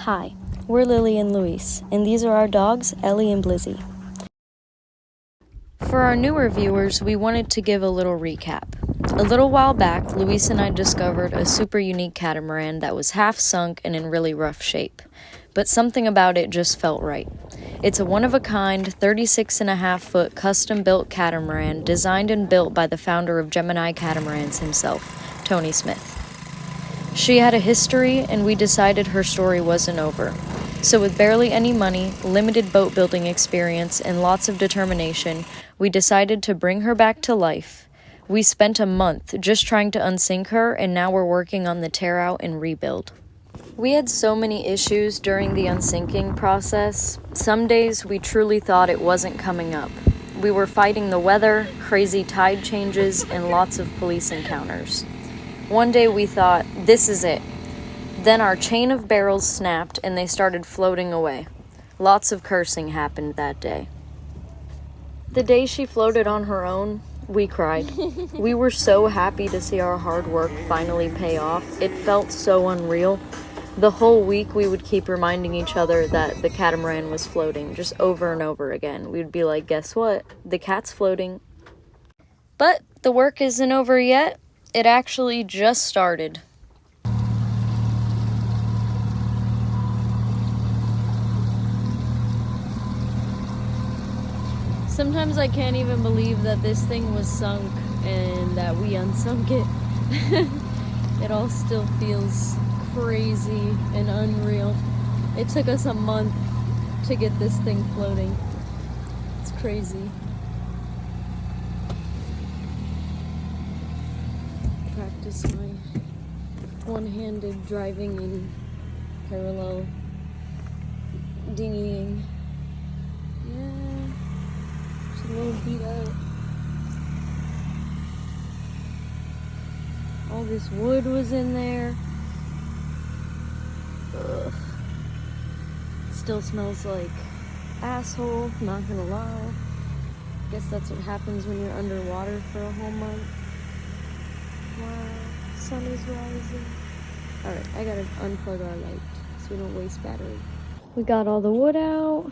Hi, we're Lily and Luis, and these are our dogs, Ellie and Blizzy. For our newer viewers, we wanted to give a little recap. A little while back, Luis and I discovered a super unique catamaran that was half sunk and in really rough shape. But something about it just felt right. It's a one-of-a-kind, 36.5-foot custom-built catamaran designed and built by the founder of Gemini Catamarans himself, Tony Smith. She had a history, and we decided her story wasn't over. So with barely any money, limited boat building experience, and lots of determination, we decided to bring her back to life. We spent a month just trying to unsink her, and now we're working on the tear out and rebuild. We had so many issues during the unsinking process. Some days we truly thought it wasn't coming up. We were fighting the weather, crazy tide changes, and lots of police encounters. One day we thought, this is it. Then our chain of barrels snapped and they started floating away. Lots of cursing happened that day. The day she floated on her own, we cried. We were so happy to see our hard work finally pay off. It felt so unreal. The whole week we would keep reminding each other that the catamaran was floating, just over and over again. We'd be like, guess what? The cat's floating. But the work isn't over yet. It actually just started. Sometimes I can't even believe that this thing was sunk and that we unsunk it. It all still feels crazy and unreal. It took us a month to get this thing floating. It's crazy. Practice my one-handed driving and parallel dinghying. Yeah, it's a little beat up. All this wood was in there. Ugh. It still smells like asshole, not gonna lie. Guess that's what happens when you're underwater for a whole month. Wow, sun is rising. Alright, I gotta unplug our light so we don't waste battery. We got all the wood out.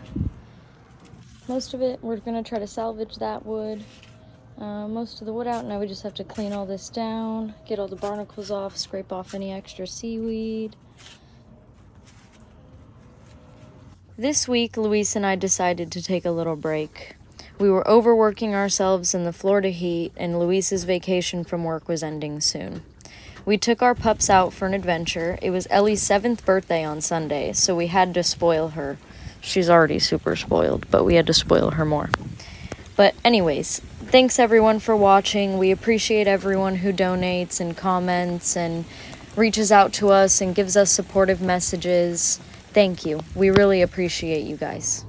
Most of it, we're gonna try to salvage that wood. Most of the wood out, now we just have to clean all this down, get all the barnacles off, scrape off any extra seaweed. This week, Luis and I decided to take a little break. We were overworking ourselves in the Florida heat, and Luis's vacation from work was ending soon. We took our pups out for an adventure. It was Ellie's 7th birthday on Sunday, so we had to spoil her. She's already super spoiled, but we had to spoil her more. But anyways, thanks everyone for watching. We appreciate everyone who donates and comments and reaches out to us and gives us supportive messages. Thank you. We really appreciate you guys.